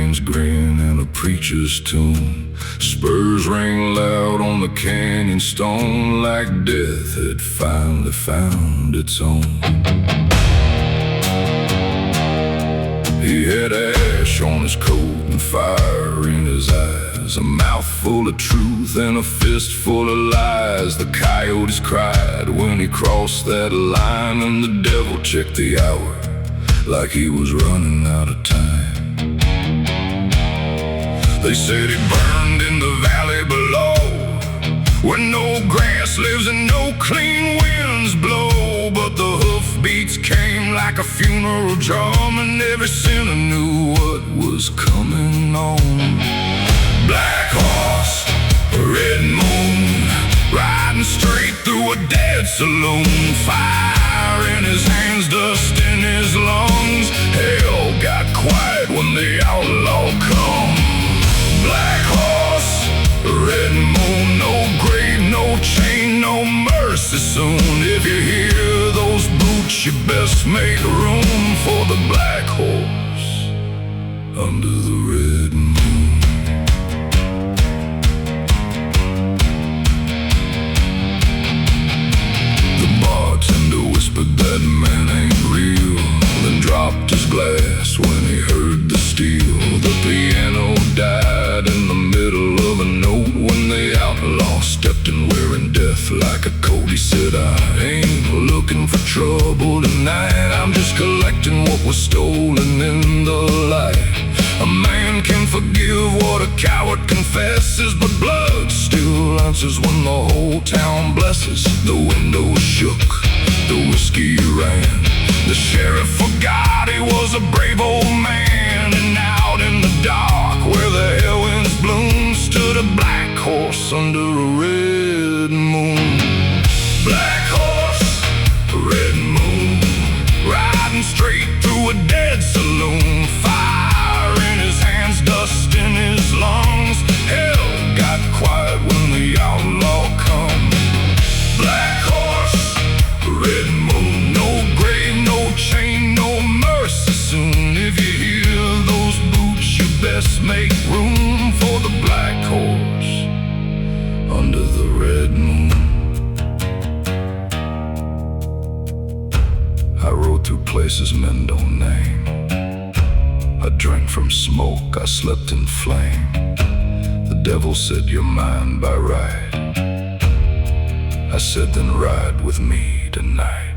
man's grin and a preacher's tune. Spurs rang loud on the canyon stone, like death had finally found its own. He had ash on his coat and fire in his eyes, a mouth full of truth and a fist full of lies. The coyotes cried when he crossed that line, and the devil checked the hour like he was running out of time. They said he burned in the valley below, where no grass lives and no clean winds blow. But the hoofbeats came like a funeral drum, and every sinner knew what was coming on. Black horse, red moon, riding straight through a dead saloon. Fire in his hands, dust in his lungs. Hell got quiet when the outlaw come. Black horse, red moon, no grave, no chain, no mercy soon. If you hear those boots, you best make room for the black horse under the red moon. Bartender whispered that man ain't real, then dropped his glass when he heard the steel. The piano died in the middle of a note when the outlaw stepped in, wearing death like a coat. He said, I ain't looking for trouble tonight, I'm just collecting what was stolen in the light. A man can forgive what a coward confesses, but blood still answers when the whole town blesses. The windows shook, the whiskey ran, the sheriff forgot he was a brave old man. And out in the dark, where the hell winds bloom, stood a black horse under a red moon. Black horse, red moon, riding straight through a dead saloon. Fire in his hands, dust in his lungs. Hell got quiet when the outlaw come. Black horse, red moon, no grave, no chain, no mercy soon. If you hear those boots, you best make room for the black horse under the red moon. I rode through places men don't name, I drank from smoke, I slept in flame. The devil said, you're mine by right. I said, then ride with me tonight.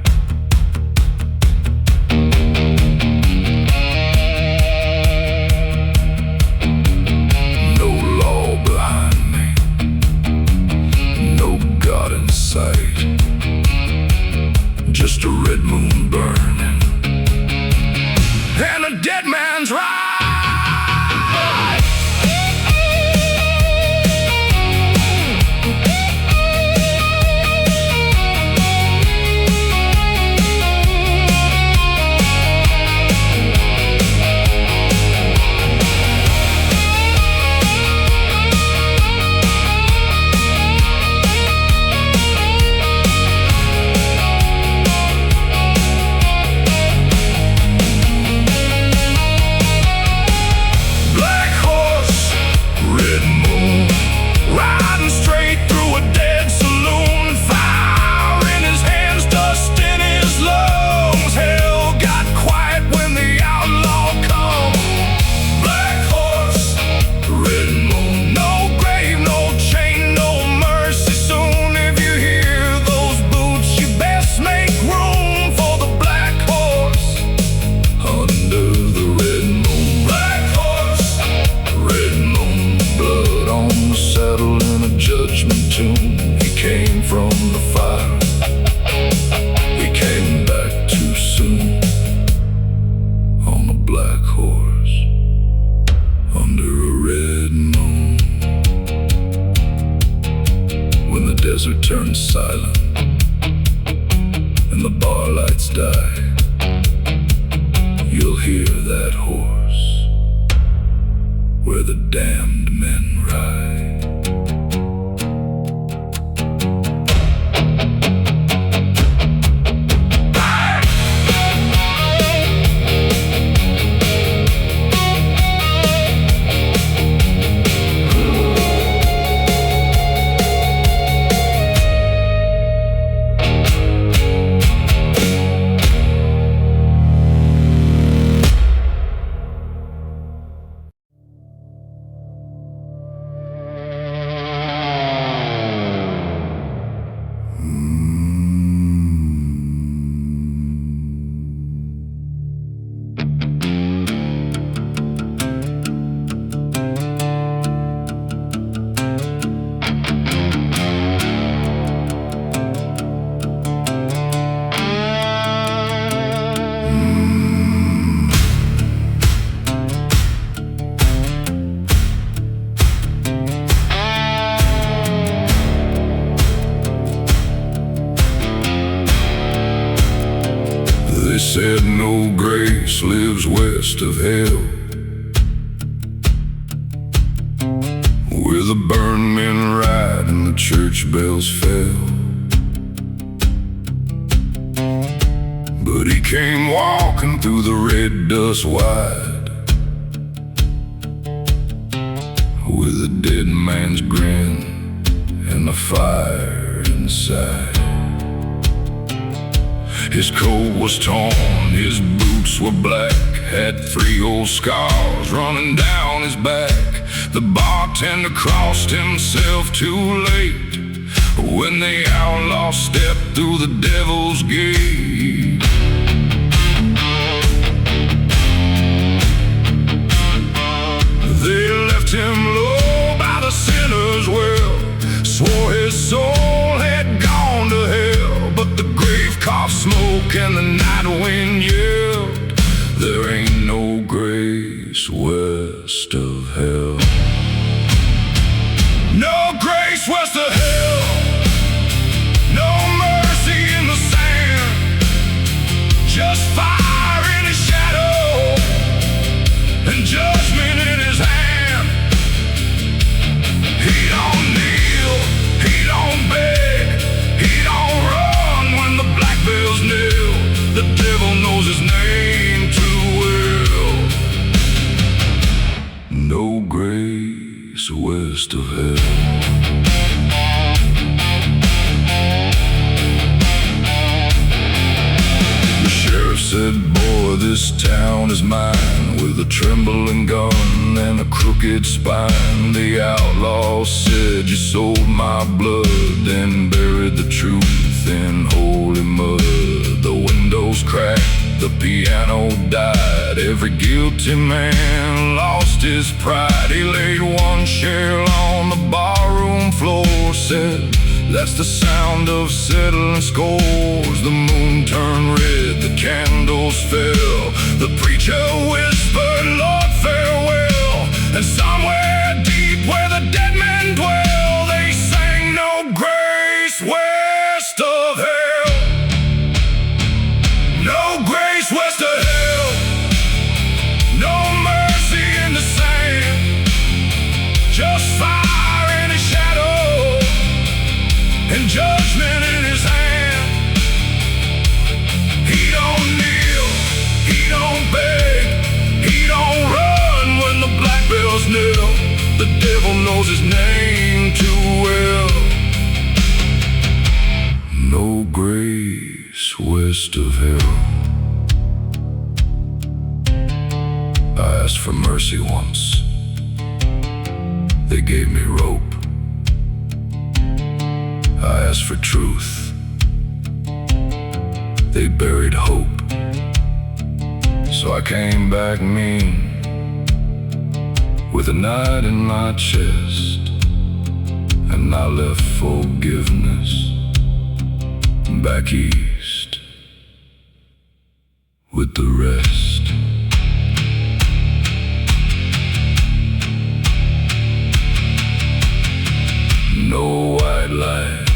No law behind me, no God in sight, just a red moon burning and a dead man's ride. Desert turns silent and the bar lights die, you'll hear that horse where the damned men ride. west of hell, where the burned men ride and the church bells fell. But he came walking through the red dust wide, with a dead man's grin and a fire inside. His coat was torn, his boots were black, had 3 old scars running down his back. The bartender crossed himself too late when the outlaw stepped through the devil's gate. They left him low by the sinner's well, swore his soul had gone to hell. But the grave coughed smoke and the night wind yelled, there ain't no grace west of hell. No grace west of hell, no mercy in the sand, just fire in his shadow and judgment in his hand. He don't kneel, he don't beg, he don't run when the black bells kneel. The devil knows his name too well. No grace west of hell. The sheriff said, boy, this town is mine, with a trembling gun and a crooked spine. The outlaw said, you sold my blood and buried the truth in holy mud. The windows cracked, the piano died, every guilty man lost his pride. He laid one shell on the barroom floor, said, that's the sound of settling scores. The moon turned red, the candles fell, the preacher whispered, Lord, farewell. And somewhere deep where the dead men dwell, they sang, no grace west of hell. No grace west of hell, no mercy in the sand, just fire in his shadow and judgment in his hand. He don't kneel, he don't beg, he don't run when the black bells kneel. The devil knows his name too well. No grace west of hell. I asked for mercy once, they gave me rope. I asked for truth, they buried hope. So I came back mean, with a knife in my chest, and I left forgiveness back east with the rest. No white light,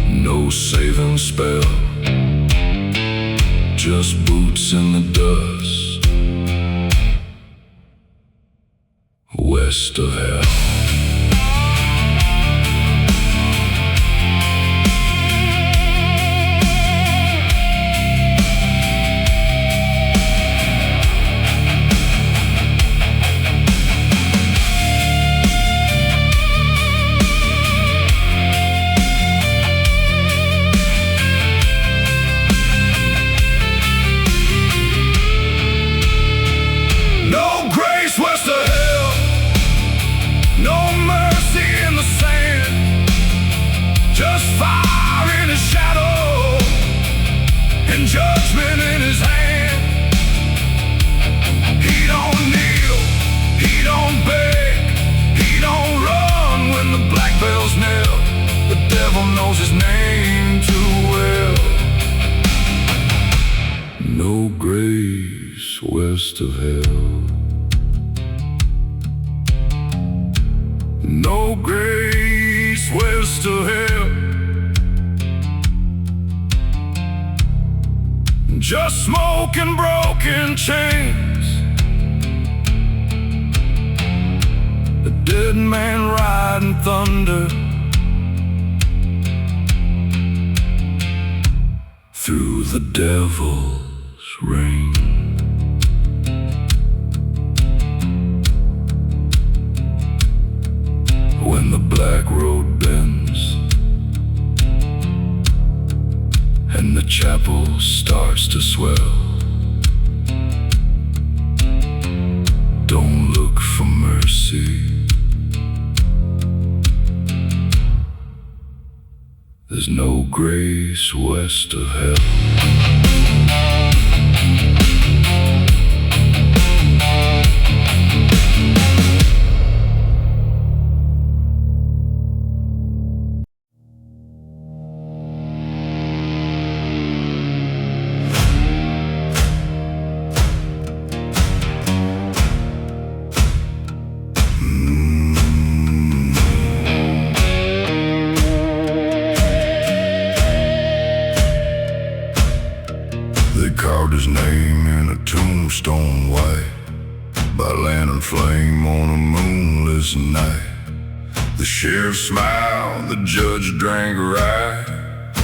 no saving spell, just boots in the dust west of hell. Judgment in his hand. He don't kneel, he don't beg, he don't run when the black bells kneel. The devil knows his name too well. No grace west of hell, no grace west of hell, just smoke and broken chains. A dead man riding thunder through the devil's ring. When the black road bends and the chapel starts to swell, don't look for mercy. There's no grace west of hell. They carved his name in a tombstone white by lantern flame on a moonless night. The sheriff smiled, the judge drank rye,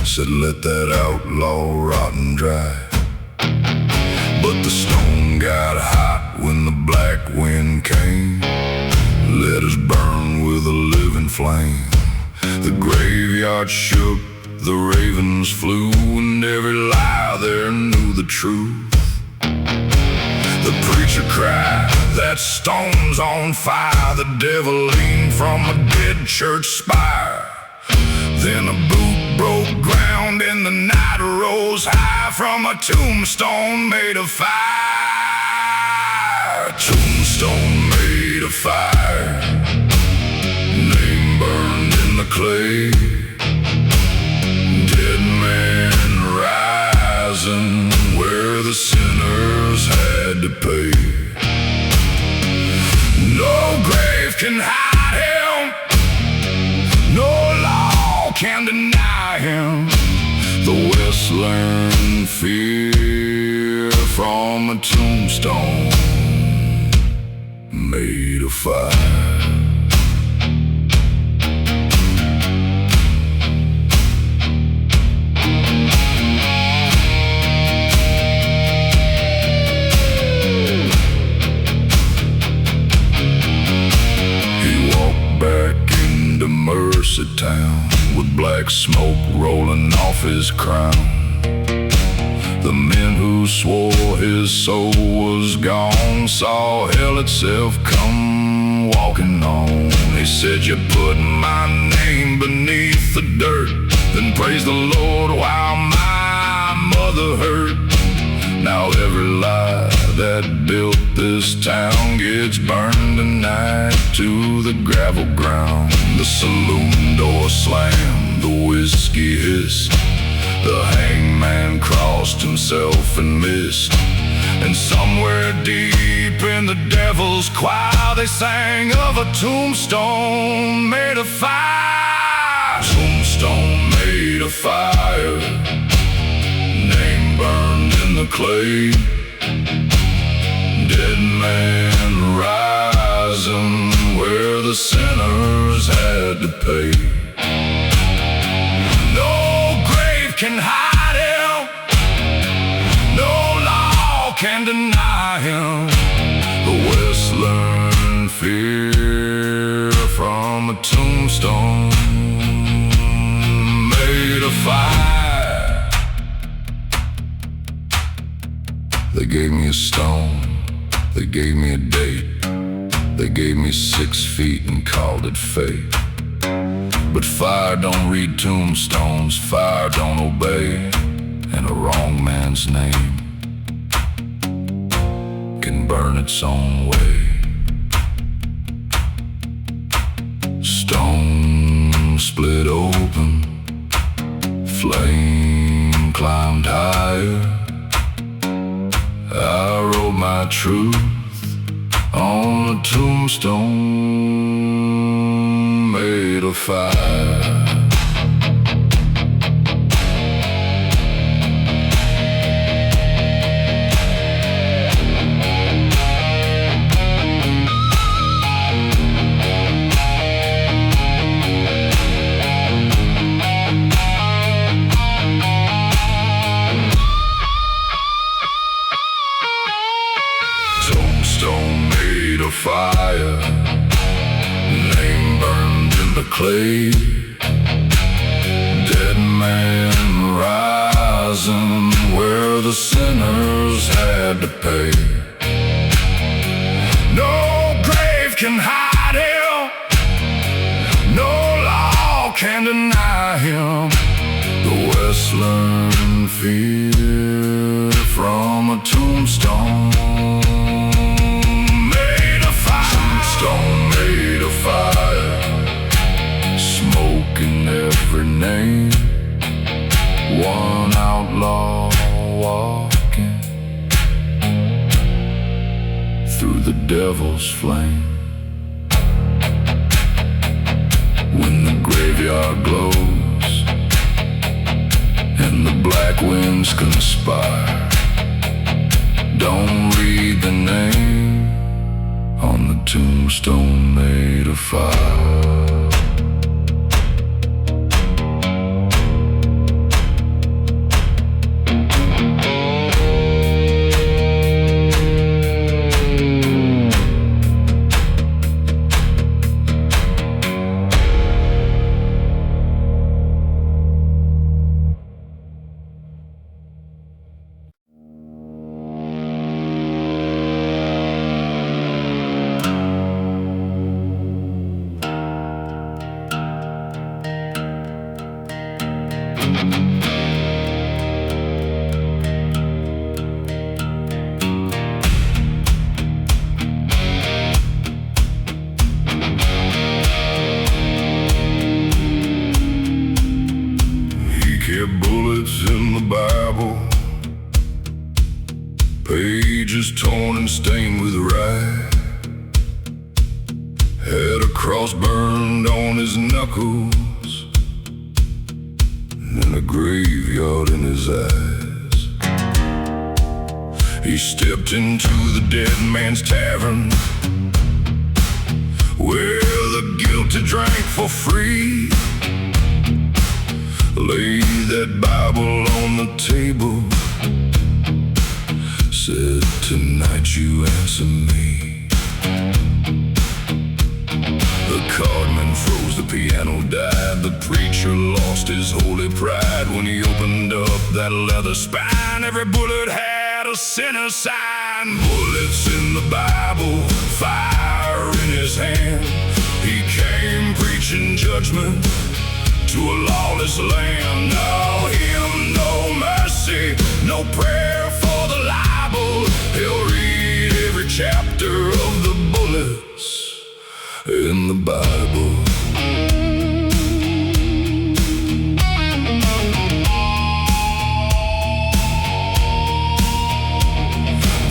said let that outlaw rot and dry. But the stone got hot when the black wind came, let us burn with a living flame. The graveyard shook, the ravens flew, and every lie there knew the truth. The preacher cried, that stone's on fire. The devil leaned from a dead church spire. Then a boot broke ground and the night rose high from a tombstone made of fire. Tombstone made of fire, name burned in the clay. Dead man rising where the sinners had to pay. No grave can hide him, no law can deny him. The West learned fear from a tombstone made of fire. Mercy town with black smoke rolling off his crown. The men who swore his soul was gone saw hell itself come walking on. He said, you put my name beneath the dirt, then praise the Lord while my mother hurt. Now every lie that built this town gets burned tonight to the gravel ground. The saloon door slammed, the whiskey hissed, the hangman crossed himself and missed. And somewhere deep in the devil's choir they sang of a tombstone made of fire. Tombstone made of fire, name burned in the clay. Dead man rising where the sinners had to pay. No grave can hide him, no law can deny him. The West learned fear from a tombstone made of fire. They gave me a stone, they gave me a date, they gave me 6 feet and called it fate. But fire don't read tombstones, fire don't obey, and a wrong man's name can burn its own way. Stone split open, flame climbed higher. I wrote my truth on a tombstone made of fire. of fire, name burned in the clay. Dead man rising where the sinners had to pay. No grave can hide him, no law can deny him. The West learned fear from a tombstone made of fire. Tombstone made of fire, smoke in every name. One outlaw walking through the devil's flame. When the graveyard glows and the black winds conspire, don't read the name on the tombstone made of fire. Bullets in the Bible, pages torn and stained with rye. Had a cross burned on his knuckles and a graveyard in his eyes. He stepped into the dead man's tavern, where the guilty drank for free. Lay that Bible on the table, said, tonight you answer me. The cardman froze, the piano died. The preacher lost his holy pride when he opened up that leather spine. Every bullet had a sinner sign. Bullets in the Bible, fire in his hand. He came preaching judgment to a lawless land. No hymn, no mercy, no prayer for the libel. He'll read every chapter of the bullets in the Bible.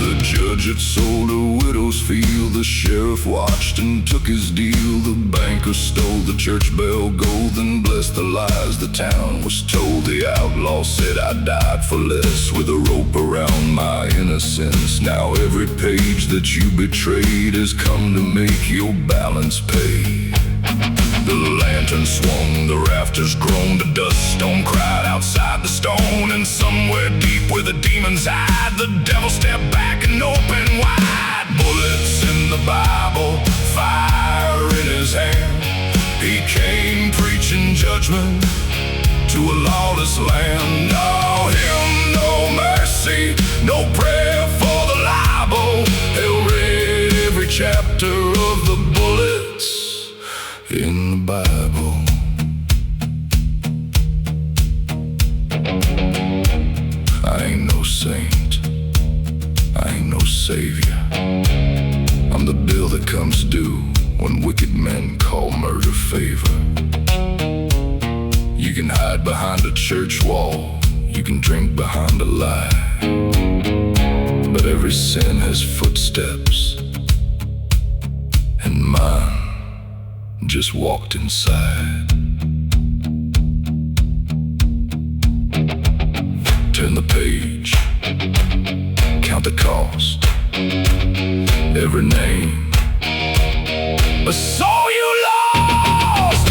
The judge had sold a widow's field. The sheriff watched and took his deal. The banker stole the church bell gold and blessed the lies the town was told. The outlaw said, I died for less, with a rope around my innocence. Now every page that you betrayed has come to make your balance pay. The lantern swung, the rafters groaned, the dust storm cried outside the stone. And somewhere deep where the demons hide, the devil stepped back and opened wide. Bullets in the Bible, fire in his hand. He came preaching judgment to a lawless land. No hymn, no mercy, no prayer for the libel. He'll read every chapter of the bullets in the Bible. I ain't no saint, I ain't no savior. I'm the bill that comes due when wicked men call murder favor. You can hide behind a church wall, you can drink behind a lie, but every sin has footsteps, and mine just walked inside. Turn the page, count the cost, every name, a soul you lost.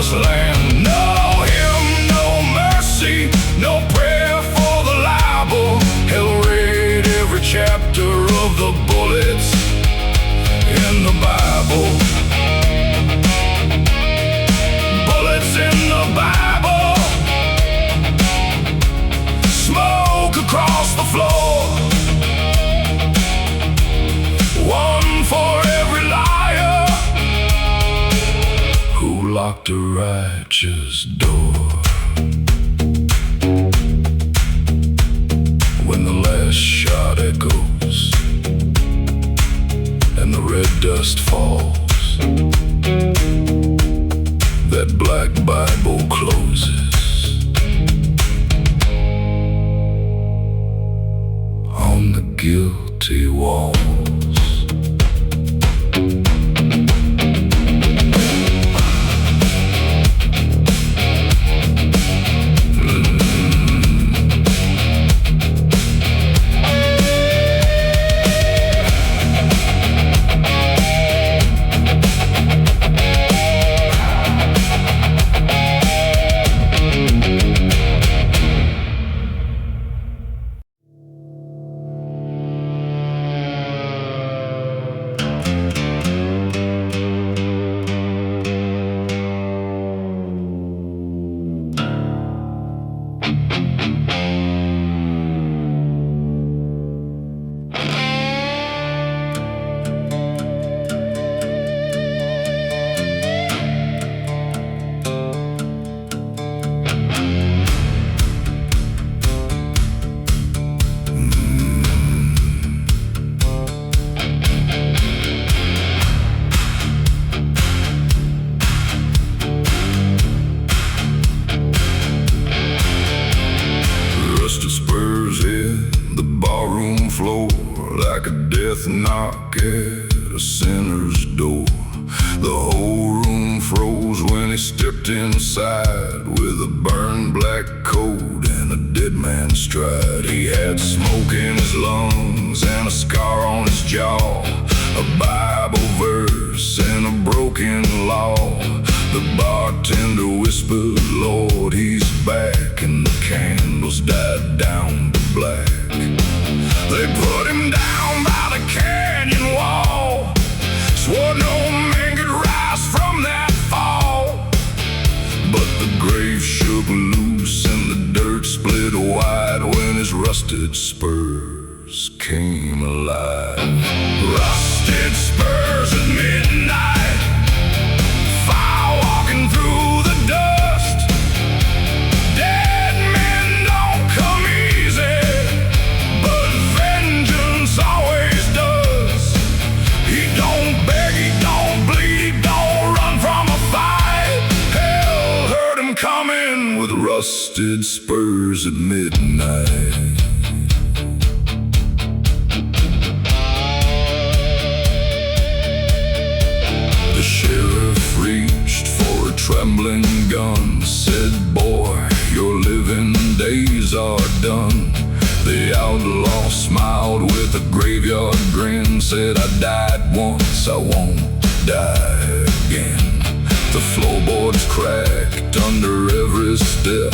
promised land. No hymn, no mercy, no prayer for the liable. Hell read every chapter of the bullets in the Bible. Bullets in the Bible. Smoke across the floor. One for every liar who locked a righteous door. When the last shot echoes and the red dust falls, that black Bible closes on the guilty walls. Like a death knock at a sinner's door. The whole room froze when he stepped inside, with a burned black coat and a dead man's stride. He had smoke in his lungs and a scar on his jaw, a Bible verse and a broken law. The bartender whispered, Lord, he's back, and the candles died down to black. They put him down by the canyon wall, swore no man could rise from that fall. But the grave shook loose and the dirt split wide when his rusted spurs came alive. Rusted spurs at midnight, fire walking through the dust. Dead men don't come easy, but vengeance always does. He don't beg, he don't bleed, he don't run from a fight. Hell heard him coming with rusted spurs at midnight. The sheriff reached for a trembling gun, said, boy, your living days are done. The outlaw smiled with a graveyard grin, said, I died once, I won't die again. The floorboards cracked under every step.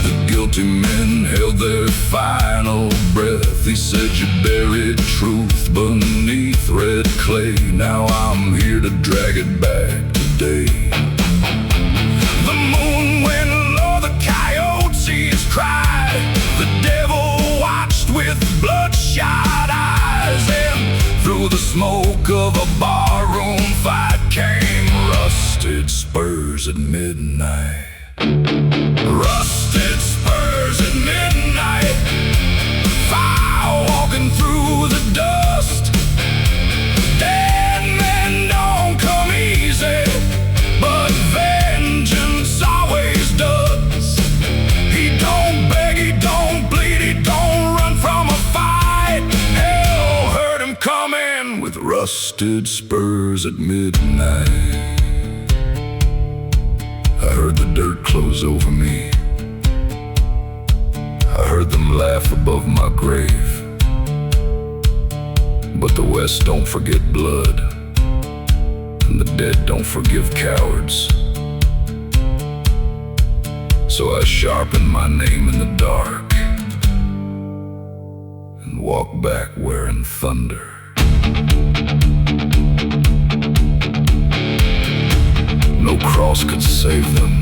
The guilty men held their final breath. He said, you buried truth beneath red clay. Now I'm here to drag it back today. The moon went low, the coyotes cried. The devil watched with bloodshot eyes. And through the smoke of a barroom fight came rusted spurs at midnight. Rusted spurs at midnight, fire walking through the dust. Dead men don't come easy, but vengeance always does. He don't beg, he don't bleed, he don't run from a fight. Hell heard him coming with rusted spurs at midnight. I heard the dirt close over me. I heard them laugh above my grave. But the West don't forget blood, and the dead don't forgive cowards. So I sharpened my name in the dark and walked back wearing thunder. No cross could save them,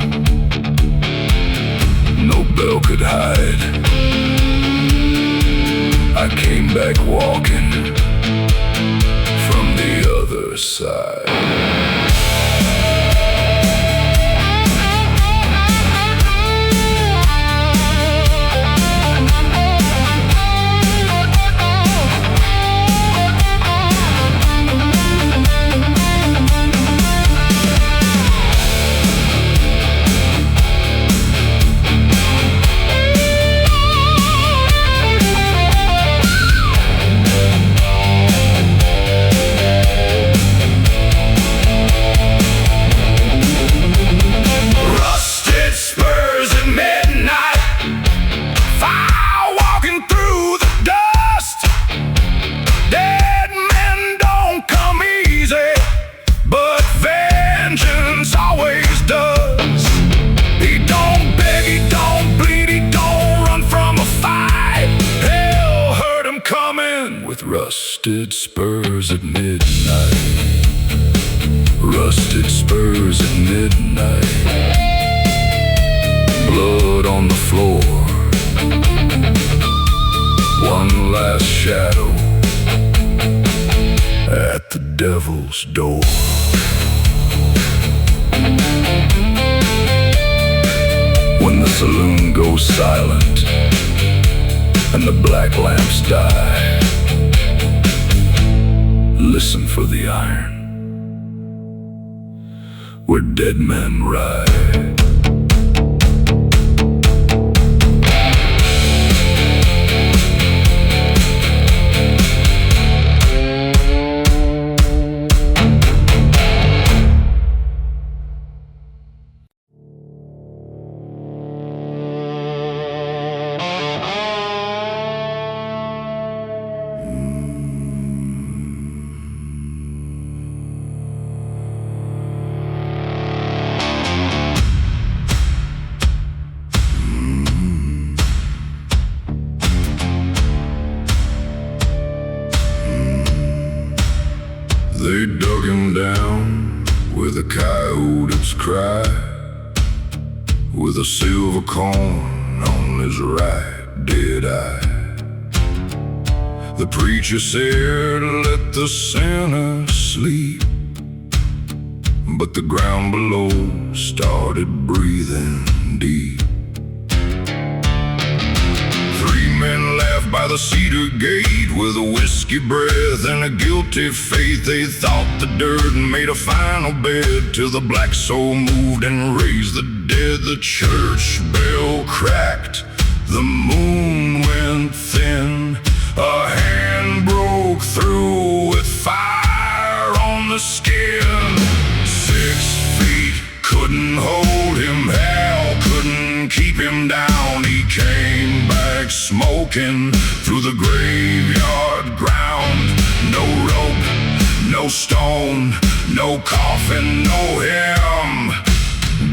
no bell could hide. I came back walking from the other side. Rusted spurs at midnight. Rusted spurs at midnight. Blood on the floor. One last shadow at the devil's door. When the saloon goes silent and the black lamps die, listen for the iron where dead men ride. They dug him down with a coyote's cry, with a silver coin on his right dead eye. The preacher said, let the sinner sleep, but the ground below started breathing deep. Men laughed by the cedar gate with a whiskey breath and a guilty faith. They thought the dirt made a final bed till the black soul moved and raised the dead. The church bell cracked, the moon went thin, a hand broke through with fire on the skin. 6 feet couldn't hold him, hell couldn't keep him down. He came back smoking through the graveyard ground. No rope, no stone, no coffin, no hymn.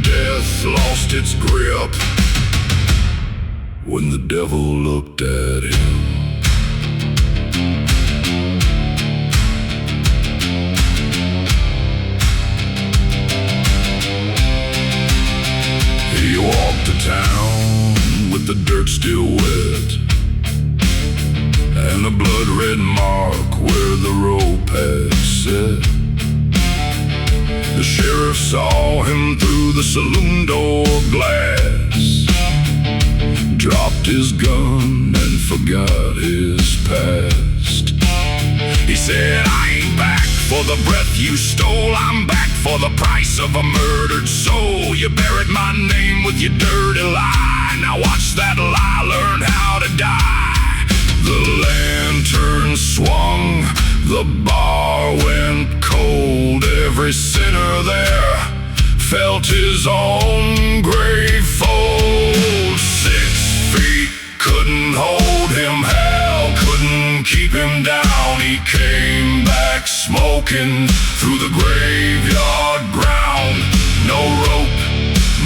Death lost its grip when the devil looked at him. He walked to town with the dirt still wet and a blood-red mark where the rope had set. The sheriff saw him through the saloon door glass, dropped his gun and forgot his past. He said, I ain't back for the breath you stole, I'm back for the price of a murdered soul. You buried my name with your dirty lie, now watch that lie learn how to die. The lantern swung, the bar went cold. Every sinner there felt his own grave fold. 6 feet couldn't hold him, hell couldn't keep him down. He came back smoking through the graveyard ground. No rope,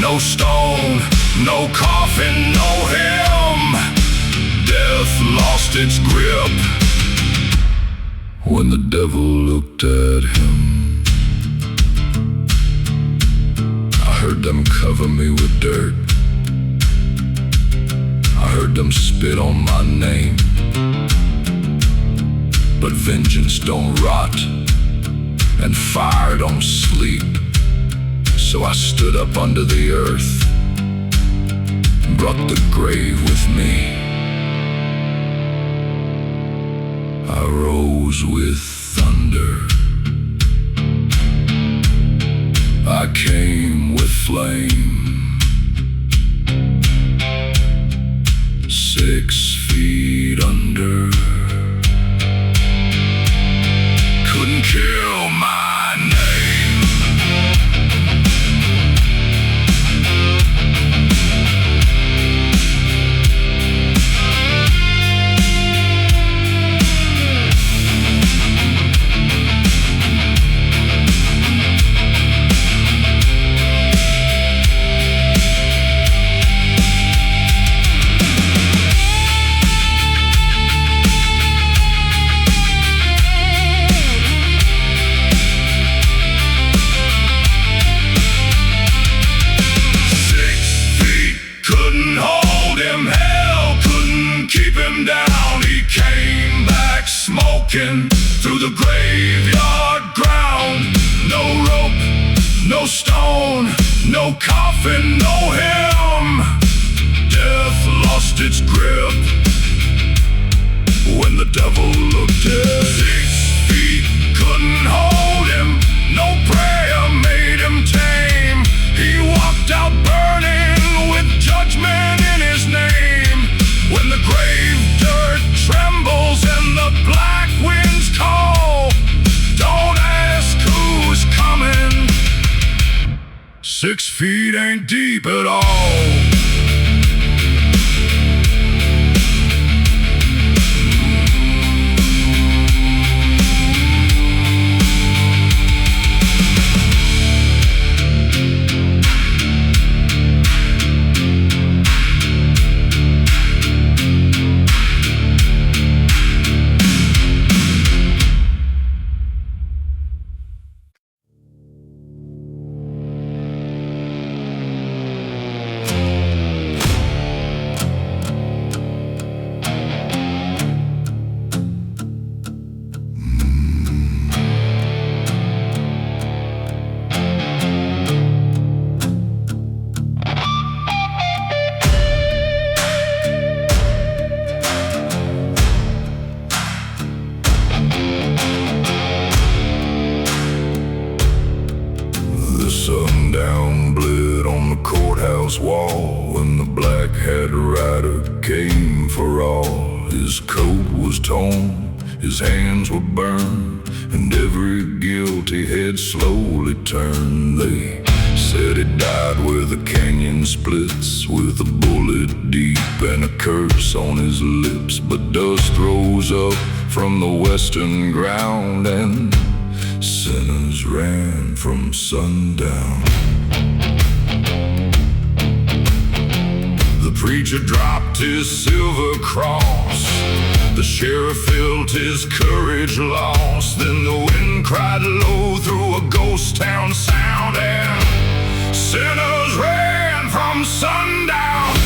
no stone, no coffin, no hymn. Death lost its grip when the devil looked at him. I heard them cover me with dirt. I heard them spit on my name. But vengeance don't rot, and fire don't sleep. So I stood up under the earth, brought the grave with me. I rose with thunder, I came with flame. 6 feet under, couldn't kill my name. Through the graveyard ground. No rope, no stone, no coffin, no hymn. Death lost its grip when the devil looked at 6 feet, couldn't hold him. No prayer made him tame. He walked out burning with judgment in his name. When the grave dirt trembles and the black winds call, don't ask who's coming. 6 feet ain't deep at all. Sundown bled on the courthouse wall when the black-hat rider came for all. His coat was torn, his hands were burned, and every guilty head slowly turned. They said he died where the canyon splits, with a bullet deep and a curse on his lips. But dust rose up from the western ground, and sinners ran from sundown. The preacher dropped his silver cross, the sheriff felt his courage lost. Then the wind cried low through a ghost town sound, and sinners ran from sundown.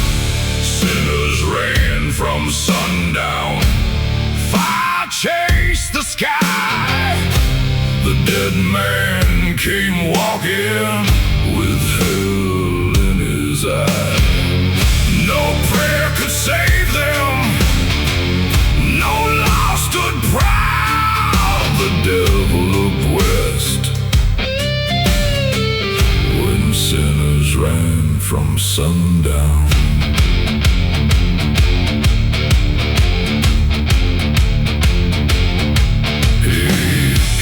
Sinners ran from sundown. Fire chased the sky. The dead man came walking with hell in his eye. No prayer could save them, no law stood proud. The devil looked west when sinners ran from sundown.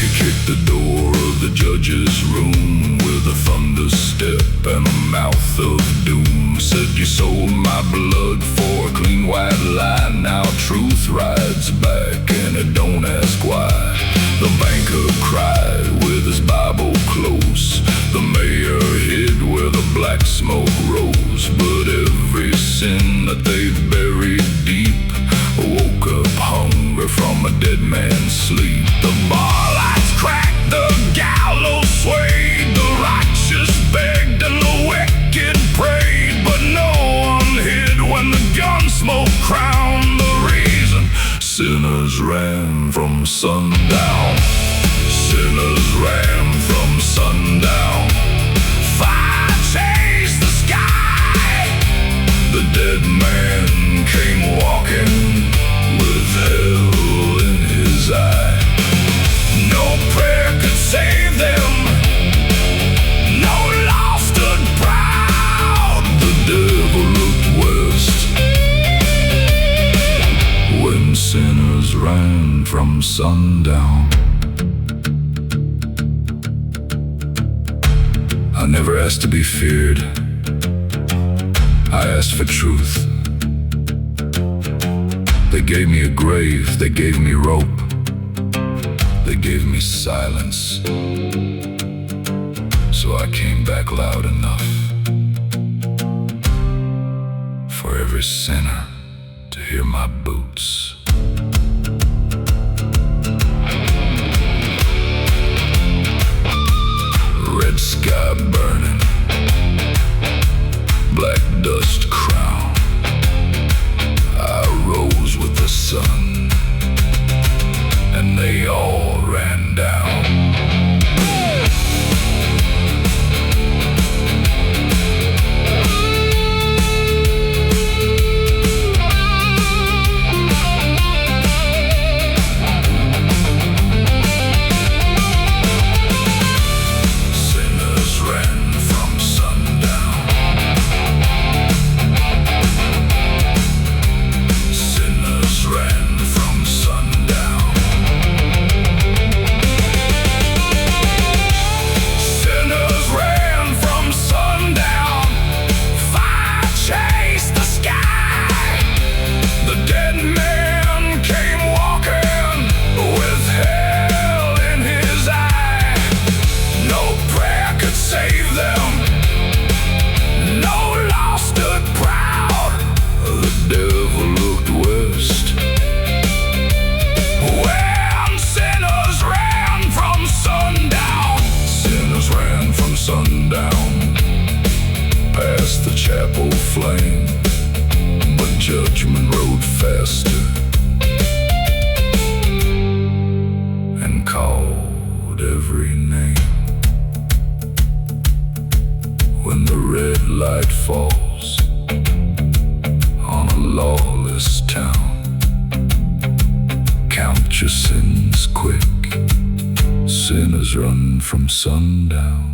He kicked the door of the judge's room with a thunder step and a mouth of doom. Said, you sold my blood for a clean white lie. Now truth rides back and it don't ask why. The banker cried with his Bible close. The mayor hid where the black smoke sundown. Sinners ran from sundown. Fire chased the sky. The dead man came walking with hell in his eye. No prayer could save them. No law stood proud. The devil looked west when sinners ran from sundown. I never asked to be feared. I asked for truth. They gave me a grave, they gave me rope, they gave me silence. So I came back loud enough for every sinner to hear my boots. Red sky burning, black dust crown. I rose with the sun, and they all ran down. Flame, but judgment rode faster and called every name. When the red light falls on a lawless town, count your sins quick. Sinners run from sundown.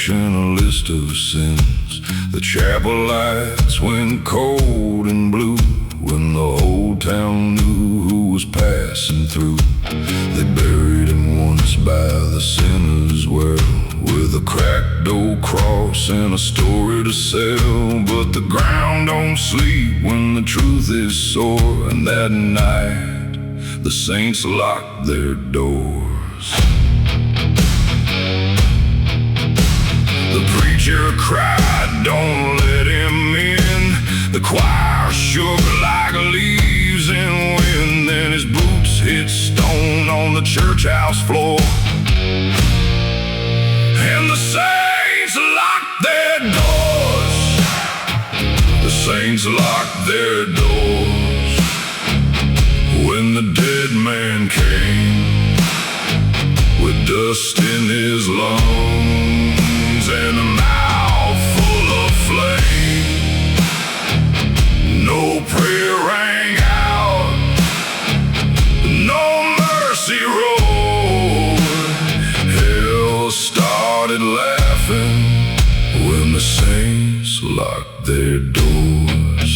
And a list of sins. The chapel lights went cold and blue when the whole town knew who was passing through. They buried him once by the sinner's well, with a cracked old cross and a story to sell. But the ground don't sleep when the truth is sore, and that night the saints locked their doors. The preacher cried, "Don't let him in." The choir shook like leaves in wind. Then his boots hit stone on the church house floor, and the saints locked their doors. The saints locked their doors when the dead man came with dust in his lungs and a mouth full of flame. No prayer rang out, no mercy roared. the saints locked their doors.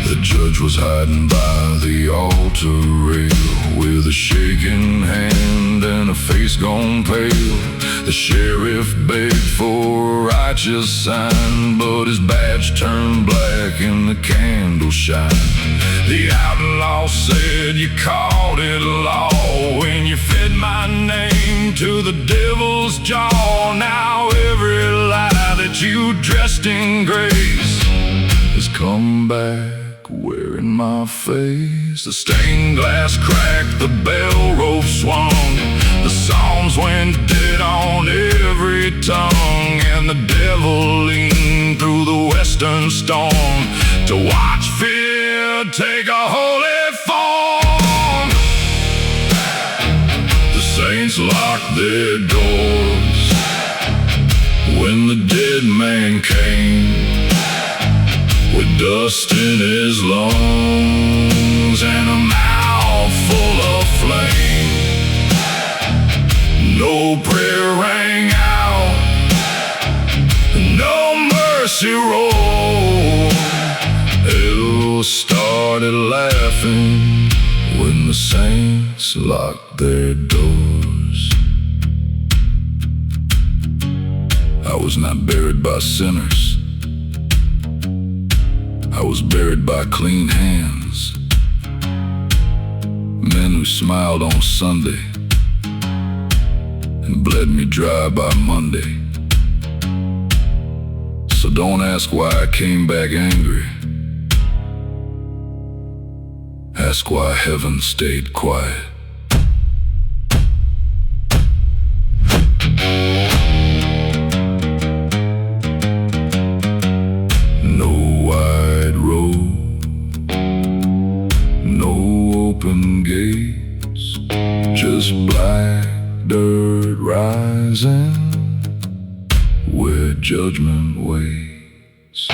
The judge was hiding by the altar rail with a shaking hand and a face gone pale. The sheriff begged for a righteous sign, but his badge turned black in the candle shine. The outlaw said, "You called it law when you fed my name to the devil's jaw. Now every lie that you dressed in grace has come back wearing my face." The stained glass cracked, the bell rope swung, the psalms went dead on every tongue, and the devil leaned through the western storm to watch fear take a holy form. The saints locked their doors when the dead man came, with dust in his lungs and a mouth full of flame. No prayer rang out, no mercy rolled. Hell started laughing when the saints locked their doors. I was not buried by sinners, I was buried by clean hands, men who smiled on Sunday and bled me dry by Monday. So don't ask why I came back angry, ask why heaven stayed quiet. No wide road, no open gates, just black dirt rising where judgment waits.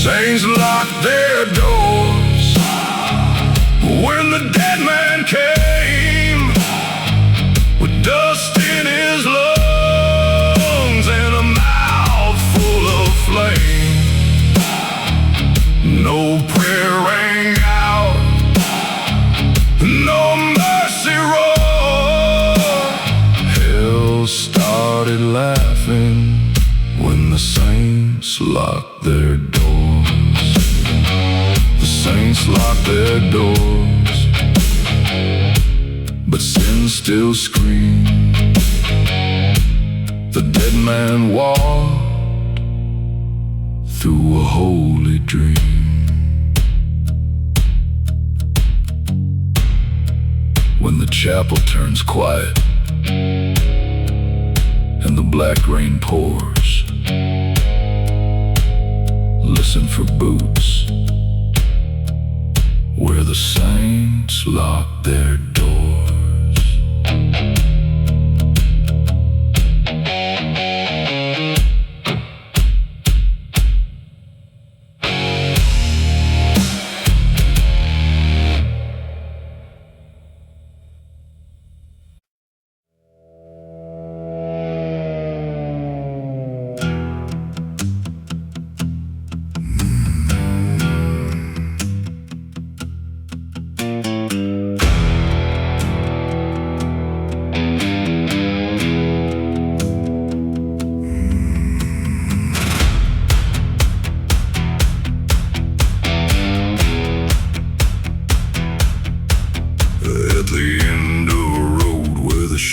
Saints locked their doors when the dead man came, with dust in his lungs and a mouth full of flame. No prayer rang out, no mercy roared. Hell started laughing when the saints locked their doors. Saints locked their doors, but sin still screamed. The dead man walked through a holy dream. When the chapel turns quiet and the black rain pours, listen for boots where the saints lock their doors.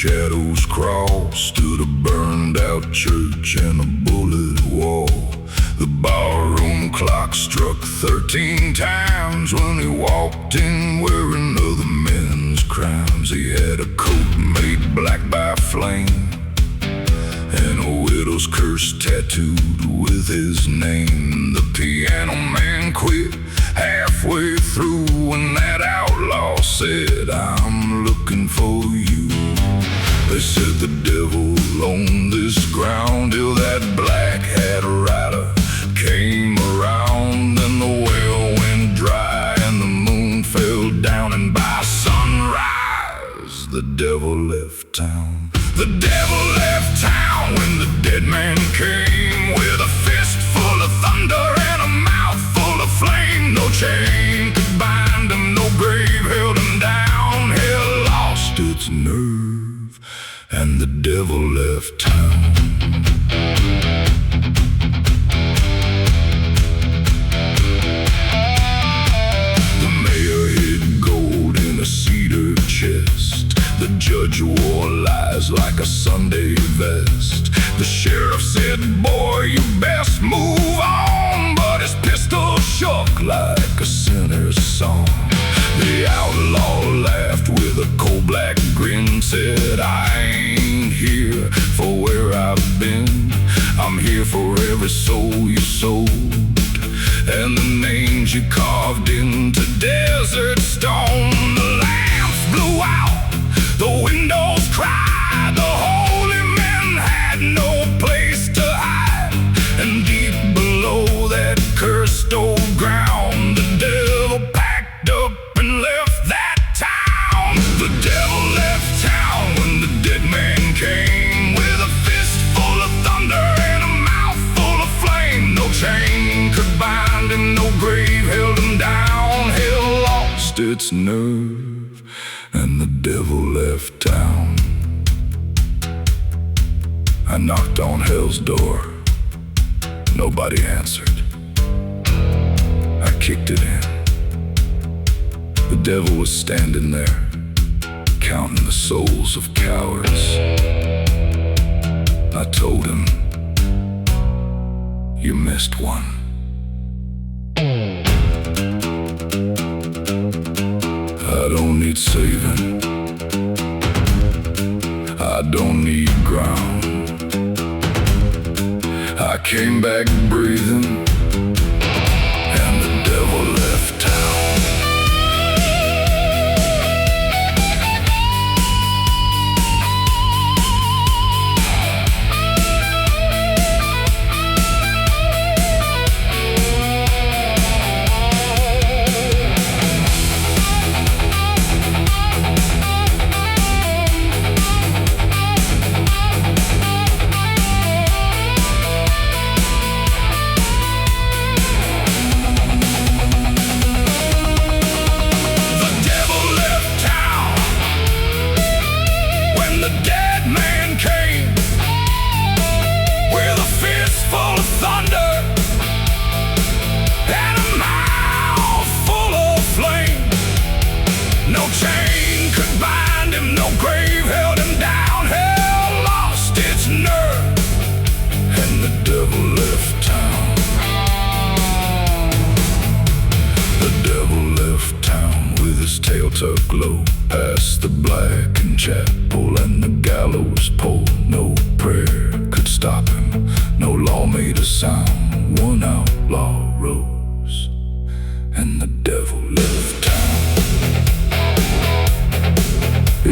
Shadows cross, stood a burned out church and a bullet wall. The barroom clock struck 13 times when he walked in wearing other men's crimes. He had a coat made black by flame and a widow's curse tattooed with his name. The piano man quit halfway through when that outlaw said, "I'm looking for you." They said the devil owned this ground till that black hat rider came around, and the well went dry and the moon fell down, and by sunrise the devil left town. The devil left town when the dead man came, with a fist full of thunder and a mouth full of flame. No chain could bind him, no grave held him down. Hell lost its nerve and the devil left town. The mayor hid gold in a cedar chest. The judge wore lies like a Sunday vest. The sheriff said, "Boy, you best move on," but his pistol shook like a sinner's song. The outlaw laughed with a cold black grin, said, "I ain't here for where I've been. I'm here for every soul you sold, and the names you carved into desert stone." The lamps blew out, the windows cried, the holy men had no place to hide. And deep below that cursed old ground, the devil packed up and left that town. The devil left town when the dead man came, with a fist full of thunder and a mouth full of flame. No chain could bind him, no grave held him down. Hell lost its nerve and the devil left town. I knocked on hell's door. Nobody answered. I kicked it in. The devil was standing there, counting the souls of cowards. I told him, "You missed one." I don't need saving, I don't need ground. I came back breathing, and the devil left town. Tucked low past the blackened chapel and the gallows pole. No prayer could stop him, no law made a sound. One outlaw rose and the devil left town.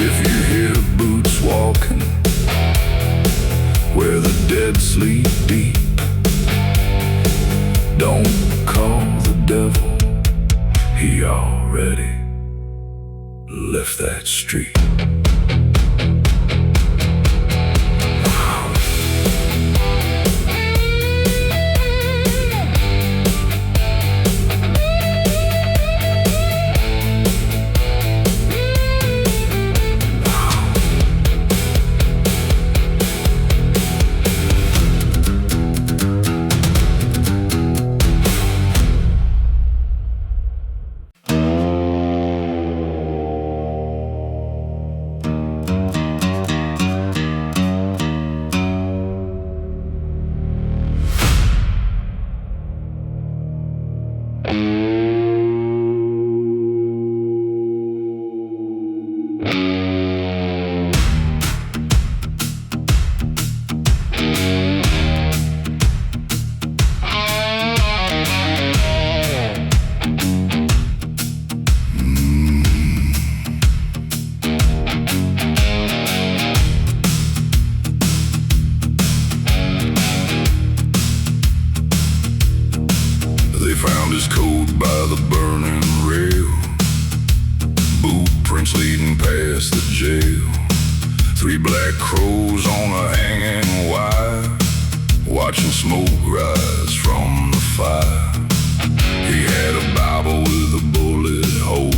If you hear boots walking where the dead sleep deep, don't call the devil, he already left that street. past the jail. 3 black crows on a hanging wire, watching smoke rise from the fire. He had a Bible with a bullet hole,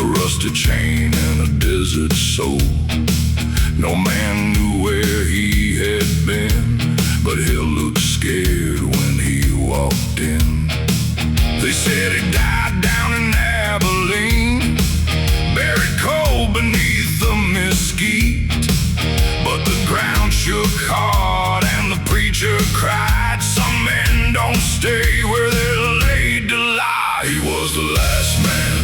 a rusted chain and a desert soul. No man knew where he had been, but he looked scared when he walked in. They said he died down in Abilene, buried cold beneath the mesquite. But the ground shook hard and the preacher cried, some men don't stay where they're laid to lie. He was the last man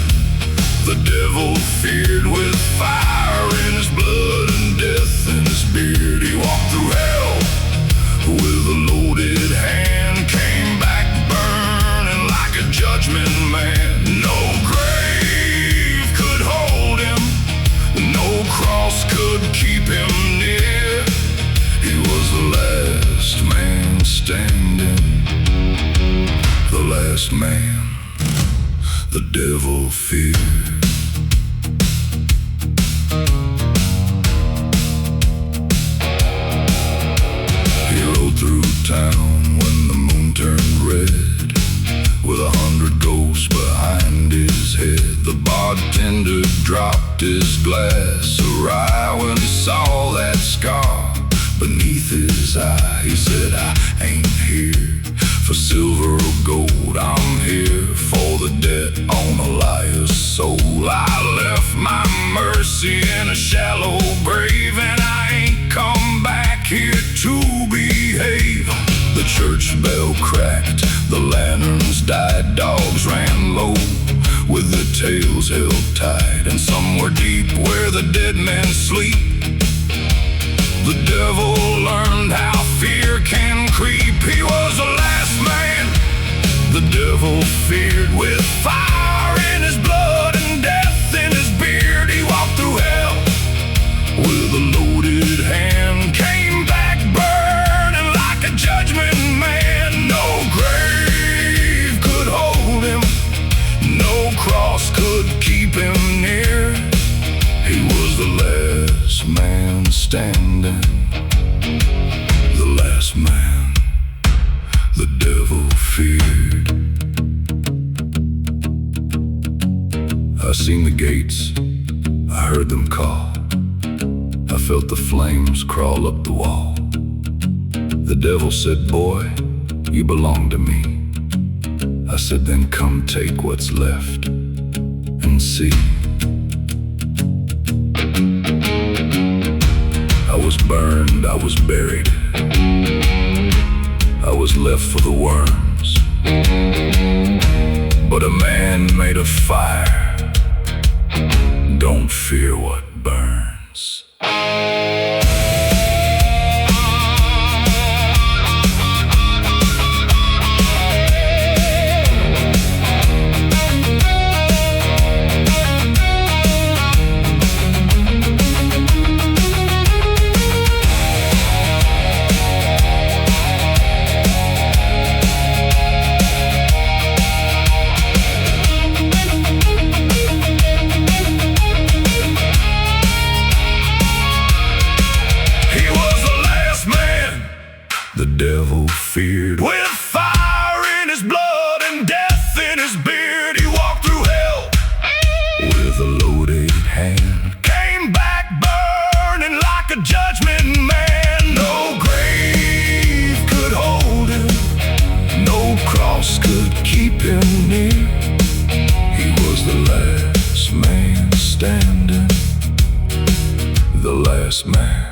the devil feared, with fire in his blood and death in his beard. He walked through hell with a loaded hand, came back burning like a judgment man. No grave could hold him, no cross could keep him near. He was the last man standing, the last man the devil feared. Through town when the moon turned red, with 100 ghosts behind his head. The bartender dropped his glass awry when he saw that scar beneath his eye. He said, I ain't here for silver or gold, I'm here for the debt on a liar's soul. I left my mercy in a shallow grave, and I ain't come back here to behave. The church bell cracked, the lanterns died, dogs ran low with their tails held tight, and somewhere deep where the dead men sleep, the devil learned how fear can creep. He was the last man the devil feared, with fire in his blood and death in his beard. He walked through hell with a loaded hand, came back burning like a judgment man. No grave could hold him, no cross could keep him near. He was the last man standing, the last man the devil feared. I seen the gates, I heard them call, I felt the flames crawl up the wall. The devil said, boy, you belong to me. I said, then come take what's left and see. I was burned, I was buried, I was left for the worms, but a man made of fire don't fear what burns. Feared, with fire in his blood and death in his beard. He walked through hell with a loaded hand, came back burning like a judgment man. No grave could hold him, no cross could keep him near. He was the last man standing, the last man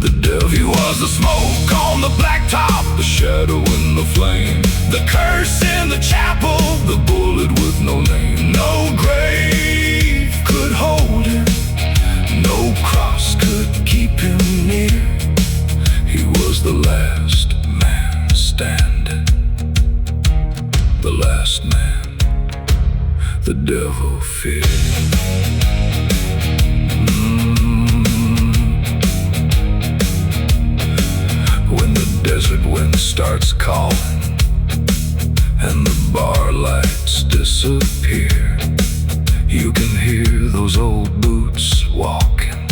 the devil. He was the smoke on the blacktop, the shadow in the flame, the curse in the chapel, the bullet with no name. No grave could hold him, no cross could keep him near. He was the last man standing, the last man the devil feared. Desert wind starts calling and the bar lights disappear. You can hear the those old boots walking.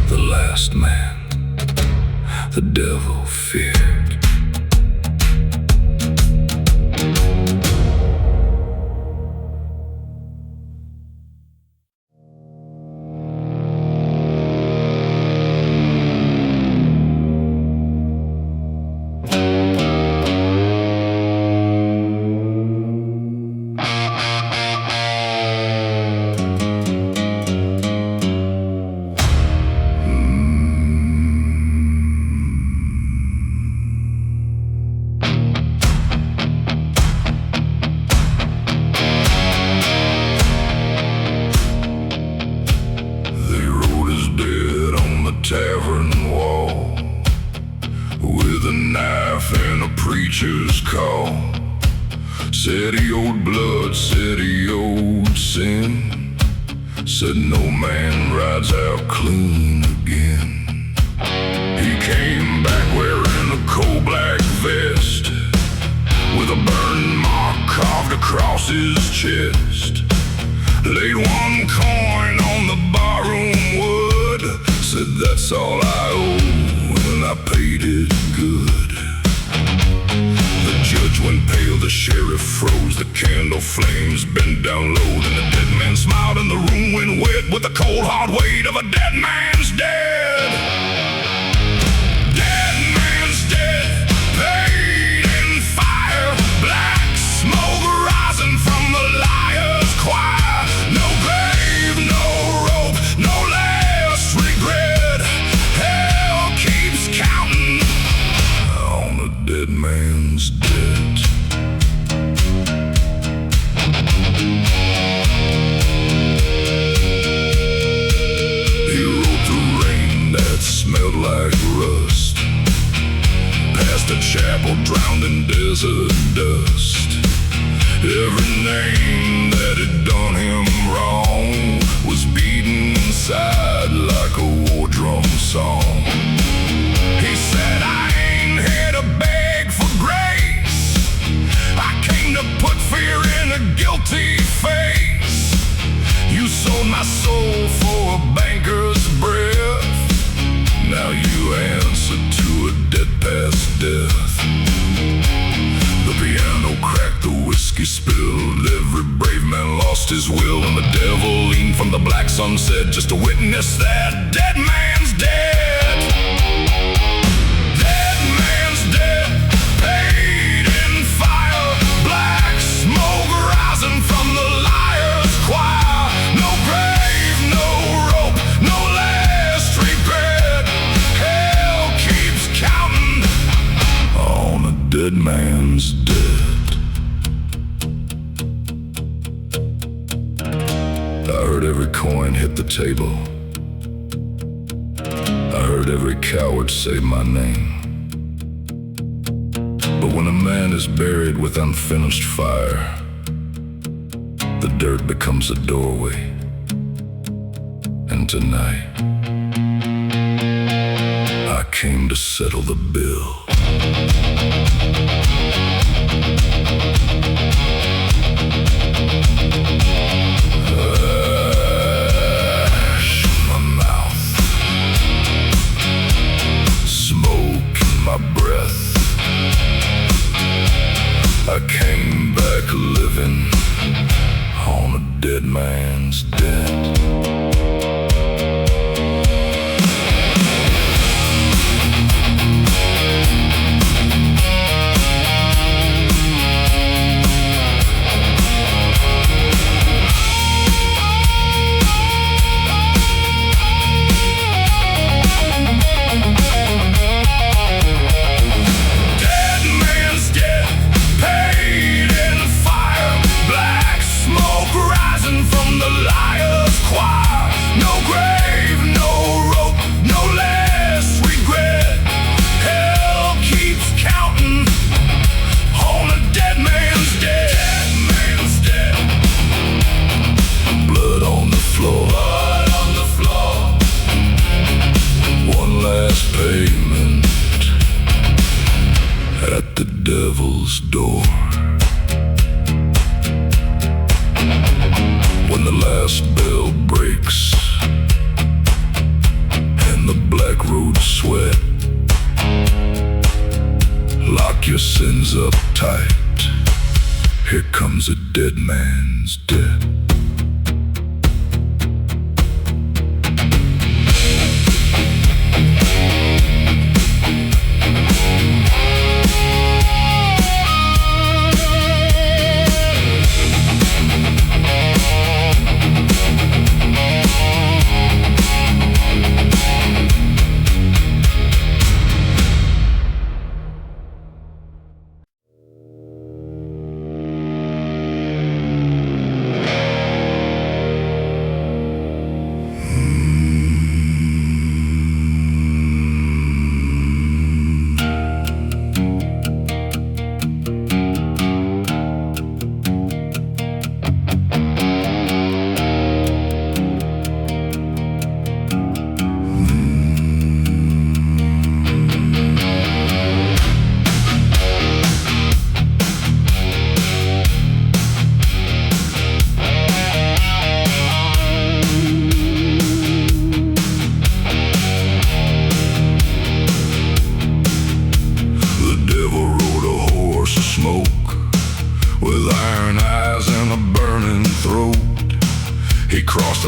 The last man the devil feared. Tavern wall with a knife and a preacher's call. Said he owed blood, said he owed sin. Said no man rides out clean again. He came back wearing a coal black vest with a burn mark carved across his chest. Laid one coin on the barroom wood. Said that's all I owe, and I paid it good. The judge went pale, the sheriff froze, the candle flames bent down low. Then the dead man smiled and the room went wet with the cold hard weight of a dead man's dead. Dead man's dead, paid in fire. Black smoke rising from the liar's choir. No grave, no rope, no last regret. Hell keeps counting on the dead man's debt. He rode through rain that smelled like rust, past a chapel drowned in desert dust. Every name that had done him wrong was beaten inside like a war drum song. He said, I ain't here to beg for grace. I came to put fear in a guilty face. You sold my soul for a banker's breath. Now you answer to a dead past death. The piano cracked, the whiskey spilled. Every brave man lost his will, and the devil leaned from the black sunset just to witness that dead man's dead. Dead man's dead, paid in fire. Black smoke rising from the liar's choir. No grave, no rope, no last regret. Hell keeps counting on a dead man's dead. I heard every coin hit the table. I heard every coward say my name. But when a man is buried with unfinished fire, the dirt becomes a doorway. And tonight, I came to settle the bill. I came back living on a dead man's debt. From the liar's choir. hands up tight. Here comes a dead man's death.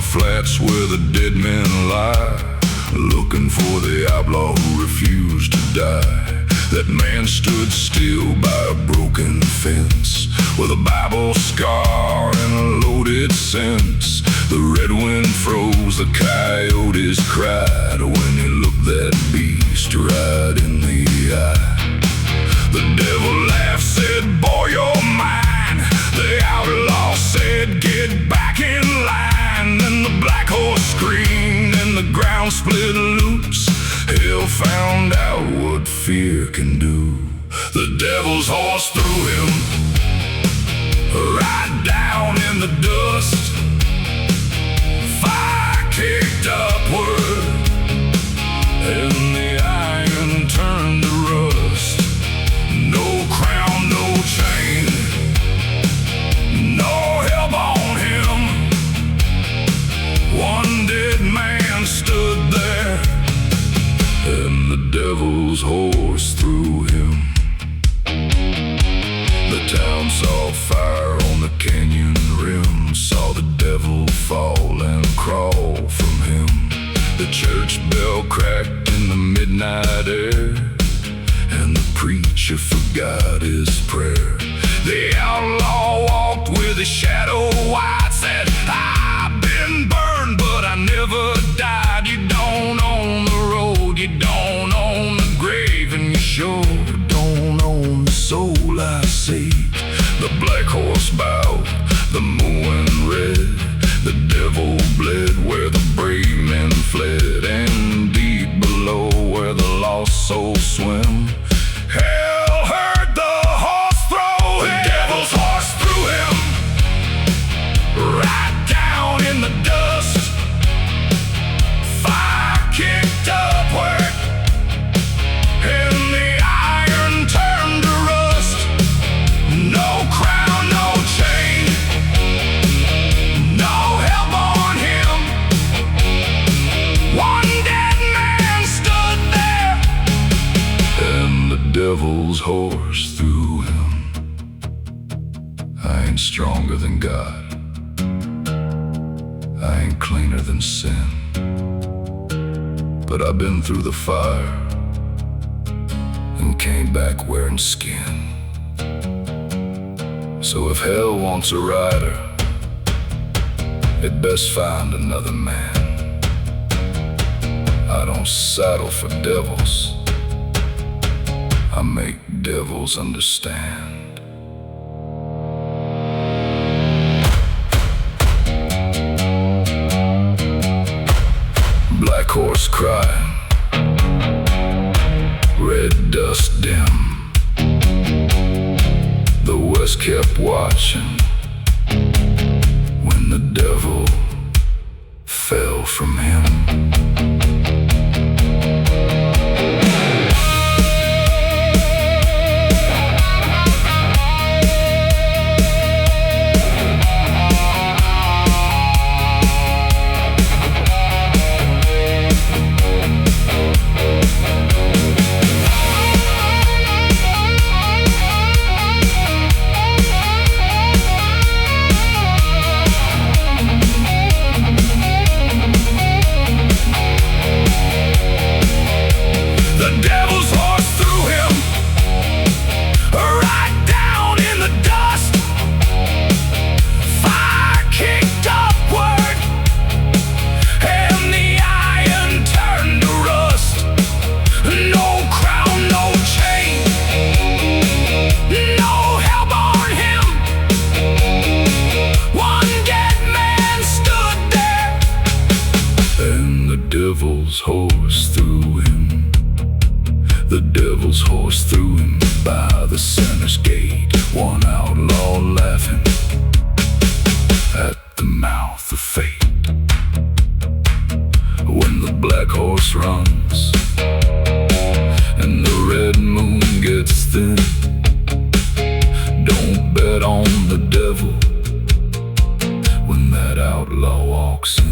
Flats where the dead men lie, looking for the outlaw who refused to die. That man stood still by a broken fence, with a Bible scar and a loaded sense. The red wind froze, the coyotes cried when he looked that beast right in the eye. The devil laughed, said, "Boy, you're mine." The outlaw said, "Get back in line." And the black horse screamed and the ground split loose. Hell found out what fear can do. The devil's horse threw him right down in the dust. Fire kicked upward and the iron turned to rust. No crown, no chain, no help on him. One dead man stood there, and the devil's horse threw him. The town saw fire on the canyon rim, saw the devil fall and crawl from him. The church bell cracked in the midnight air, and the preacher forgot his prayer. The outlaw walked with his shadow white, said, "I've been burned, but I never died." You don't own the road, you don't own the grave, and you sure don't own the soul I saved. The black horse bowed, the moon red. The devil bled where the brave men fled, and deep below where the lost souls swim, hell heard the horse throw him. The devil's horse threw him right down in the dust. Fire kicked upward and the iron turned to rust. No crown, no chain, no help on him. One dead man stood there, and the devil's horse threw him. I ain't stronger than God, I ain't cleaner than sin, but I've been through the fire and came back wearing skin. So if hell wants a rider, it best find another man. I don't saddle for devils, I make devils understand. Black horse crying, red dust dim. The west kept watching when the devil fell from him. devil's horse through him. The devil's horse threw him by the sinner's gate. One outlaw laughing at the mouth of fate. When the black horse runs and the red moon gets thin, don't bet on the devil when that outlaw walks in.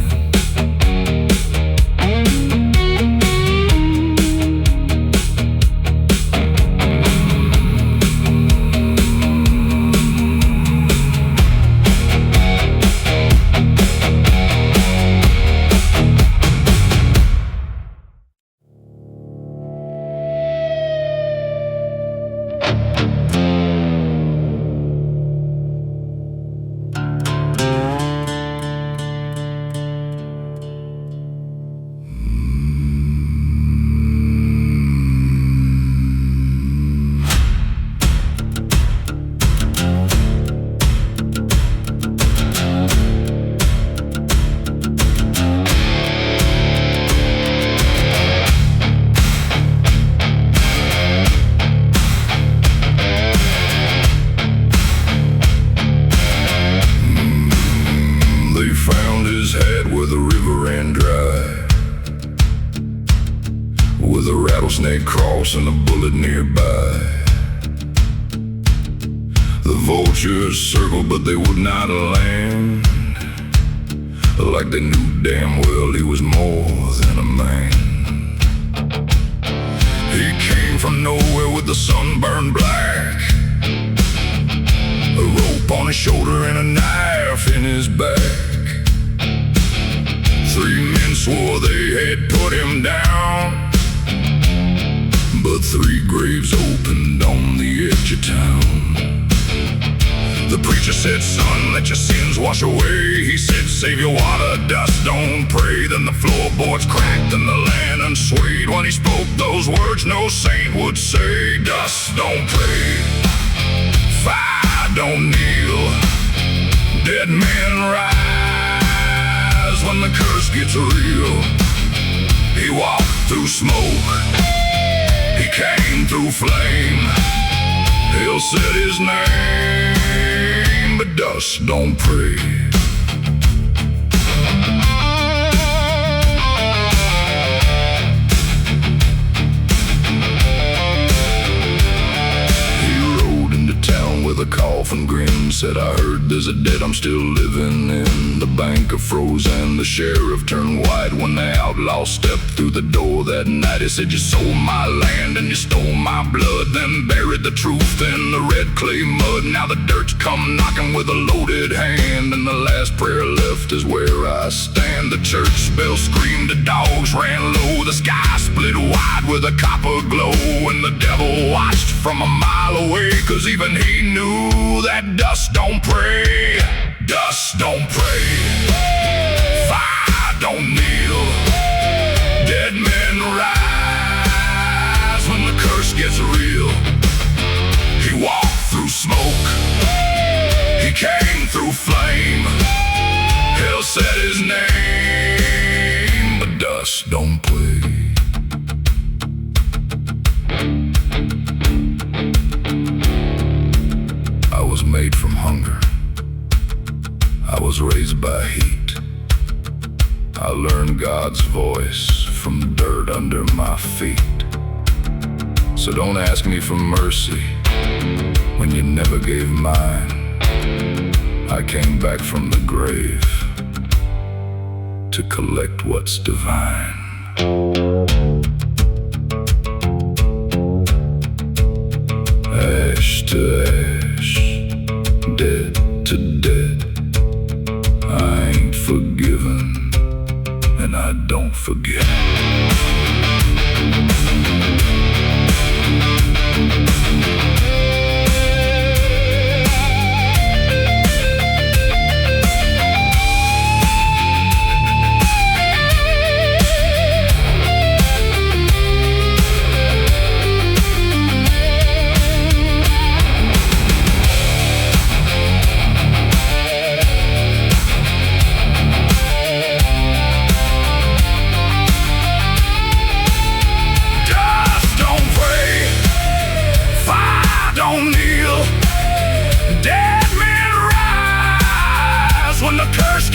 With a rattlesnake cross and a bullet nearby. The vultures circled but they would not land, like they knew damn well he was more than a man. He came from nowhere with the sun burned black, a rope on his shoulder and a knife in his back. 3 men swore they had put him down, but 3 graves opened on the edge of town. The preacher said, son, let your sins wash away. He said, save your water, dust, don't pray. Then the floorboards cracked and the land unswayed. When he spoke those words, no saint would say, dust, don't pray, fire, don't kneel, dead men rise when the curse gets real. He walked through smoke, he came through flame. He'll set his name, but dust don't pray. With a coffin grin, said, I heard there's a dead I'm still living in. The banker froze and the sheriff turned white when the outlaw stepped through the door that night. He said, you sold my land and you stole my blood, then buried the truth in the red clay mud. Now the dirt's come knocking with a loaded hand, and the last prayer left is where I stand. The church bell screamed, the dogs ran low, the sky split wide with a copper glow, and the devil watched from a mile away, 'cause even he knew that dust don't pray. Dust don't pray, fire don't kneel, dead men rise when the curse gets real. He walked through smoke, he came through flame. Hell said his name, but dust don't play. I was made from hunger, I was raised by heat. I learned God's voice from dirt under my feet. So don't ask me for mercy when you never gave mine. I came back from the grave to collect what's divine. Ash to ash, dead to dead. I ain't forgiven, and I don't forget.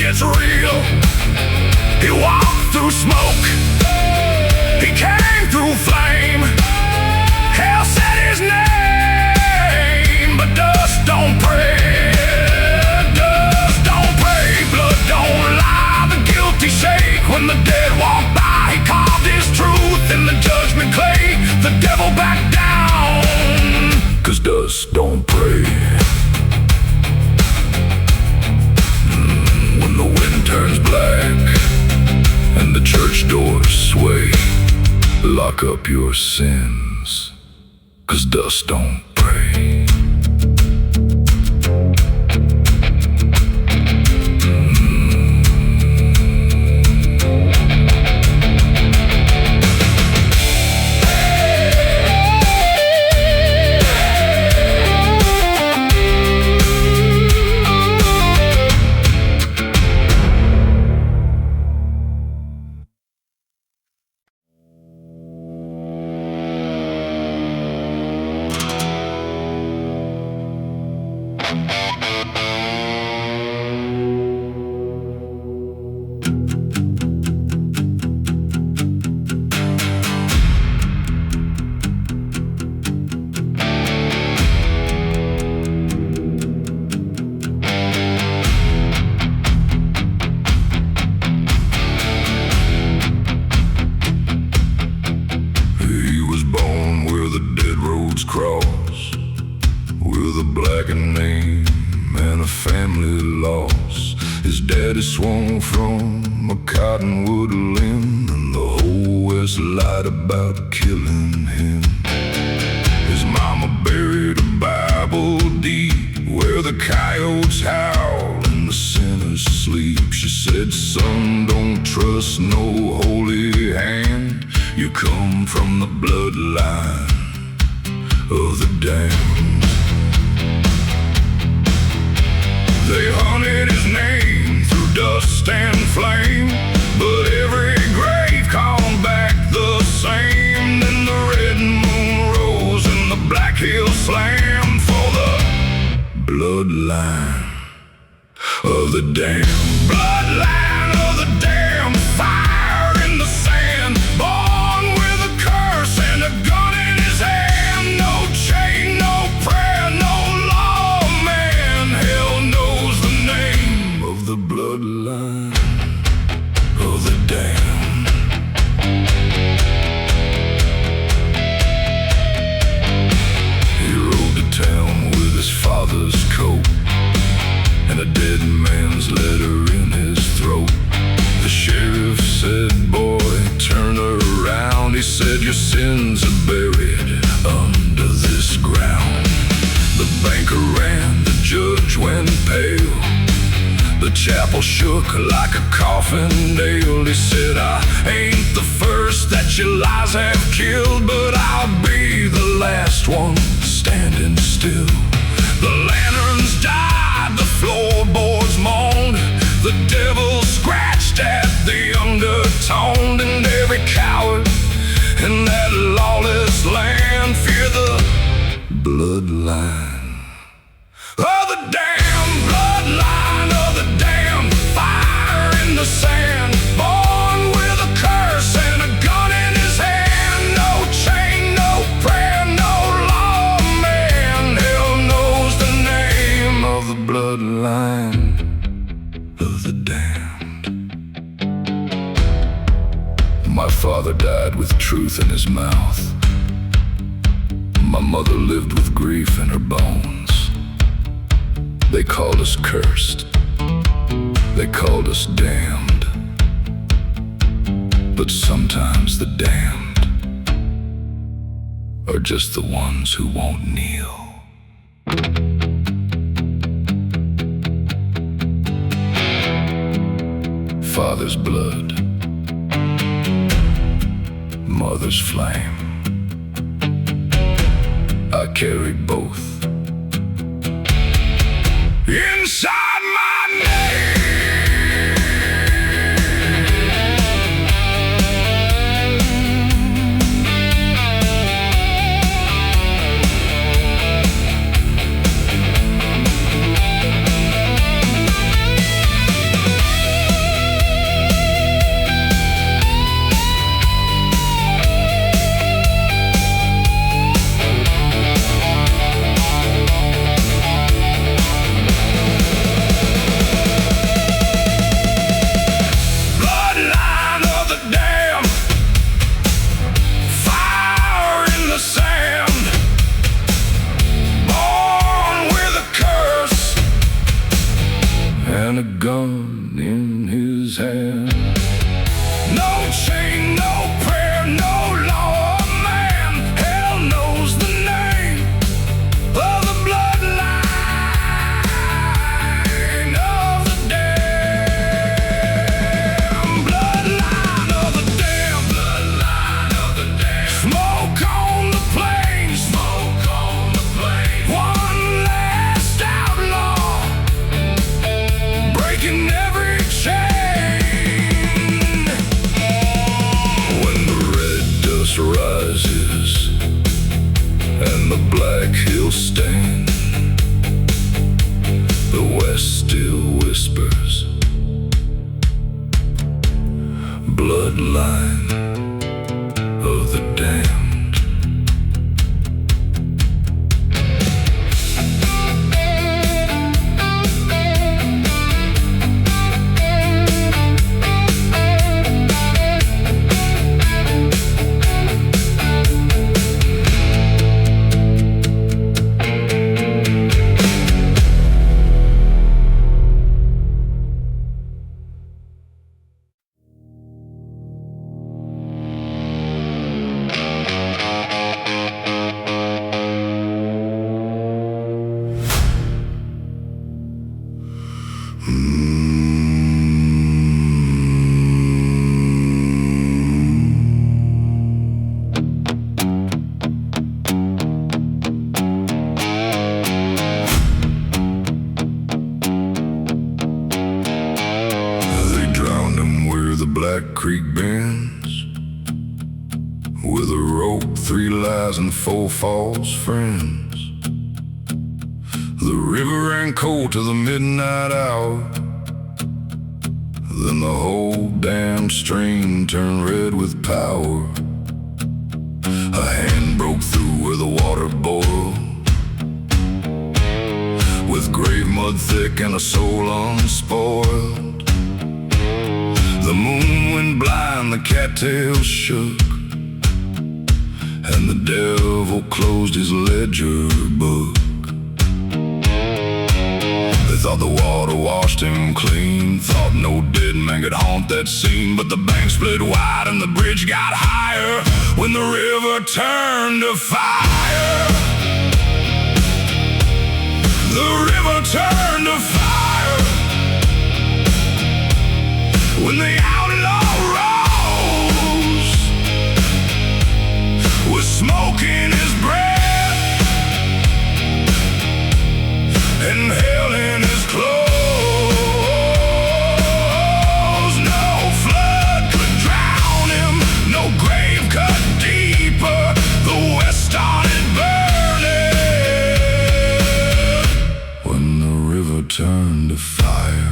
gets real. He walked through smoke, he came through flame. Hell said his name, but dust don't pray. Dust don't pray, blood don't lie. The guilty shake when the dead walk by. He carved his truth in the judgment clay. The devil backed down, 'cause dust don't pray. When the wind turns black and the church doors sway, lock up your sins, 'cause dust don't pray. Cross with a blackened name and a family loss. His daddy swung from a cottonwood limb, and the whole West lied about killing him. His mama buried a Bible deep where the coyotes howl and the sinners sleep. She said, "Son, don't trust no holy hand. You come from the bloodline of the damned." They hunted his name through dust and flame, but every grave called back the same. Then the red moon rose and the black hill slammed for the bloodline of the damned. Bloodline of the damned, fire in the sand, born with a curse and a gun in his hand. No chain, no prayer, no law, man. Hell knows the name of the bloodline of the damned. He rode to town with his father's coat and a dead man's letter in his throat. The sheriff said, "Boy, turn around." He said, "Your sins are buried under this ground." The banker ran, the judge went pale, the chapel shook like a coffin nail. He said, "I ain't the first that your lies have killed, but I'll be the last one standing still." The lanterns died, the floorboards moaned, the devil scratched at the undertoned, and every coward in that lawless land fear the bloodline of the damned. Bloodline of the damned, fire in the sand, born with a curse and a gun in his hand. No chain, no prayer, no law, man. Hell knows the name of the bloodline of the damned. My father died with truth in his mouth. My mother lived with grief in her bones. They called us cursed, they called us damned, but sometimes the damned are just the ones who won't kneel. Father's blood, mother's flame, I carry both inside my name. and a gun in his hand. No chain, no prayer, no law of man. Hell knows the name of the bloodline of the damned. Bloodline of the damned. Bloodline of the damned. Smoke on the plains. Smoke on the plains. One last outlaw, breaking every chain. Rises and the black hills stand, the west still whispers, bloodline of the damned. Black Creek bends with a rope, 3 lies and 4 false friends. The river ran cold to the midnight hour, then the whole damn stream turned red with power. A hand broke through where the water boiled, with grave mud thick and a soul unspoiled. The moon went blind, the cattails shook, and the devil closed his ledger book. They thought the water washed him clean, thought no dead man could haunt that scene. But the bank split wide and the bridge got higher when the river turned to fire. The river turned to fire when the outlaw rose, with smoke in his breath and hell in his clothes. No flood could drown him, no grave cut deeper. The west started burning when the river turned to fire.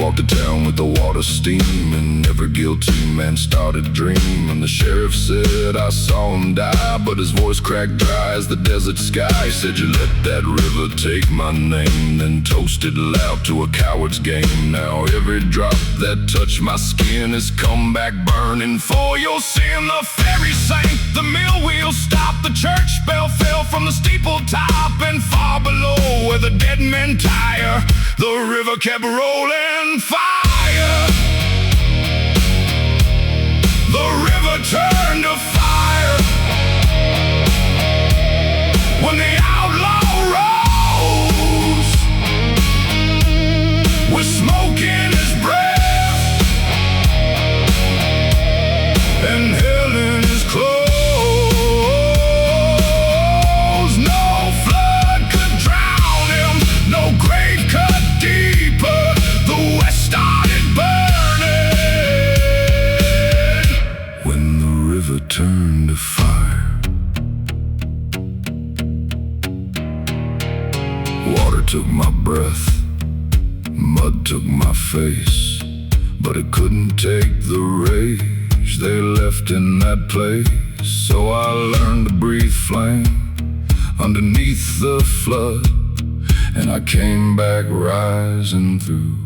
Walked to town with the water steaming. Every guilty man started dreaming. The sheriff said I saw him die, but his voice cracked dry as the desert sky. He said, you let that river take my name, then toasted loud to a coward's game. Now every drop that touched my skin has come back burning for your sin. The ferry sank, the mill wheel stopped, the church bell fell from the steeple top, and far below where the dead men tire, the river kept rolling fire. The river turned to fire when the outlaw rose, with smoke in his breath and hell in his clothes. No flood could drown him, no grave cut deeper. The west started burning when the river turned to fire. Water took my breath, mud took my face, but it couldn't take the rage they left in that place. So I learned to breathe flame underneath the flood, and I came back rising through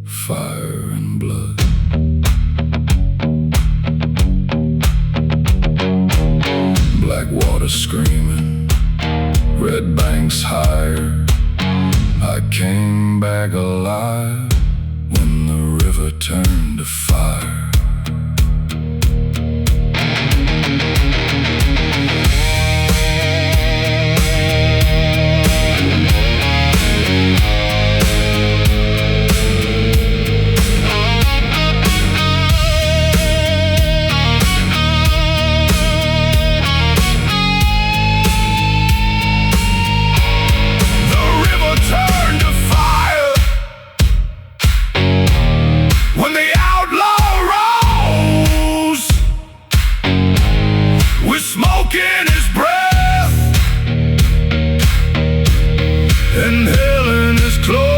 fire and blood. Black water screaming, red banks higher. I came back alive when the river turned to fire. When the outlaw rose, with smoke in his breath and hell in his clothes,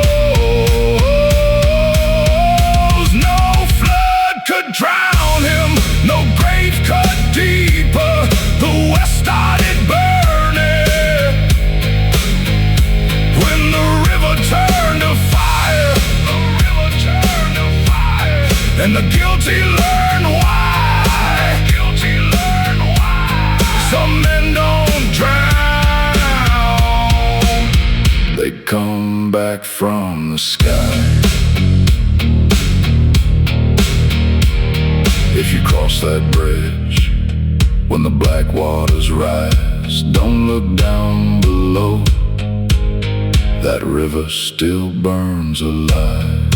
no flood could drown him, no grave cut deeper. The west started burning when the river turned to fire. And the guilty learn why. Guilty learn why. Some men don't drown, they come back from the sky. If you cross that bridge when the black waters rise, don't look down below. That river still burns alive.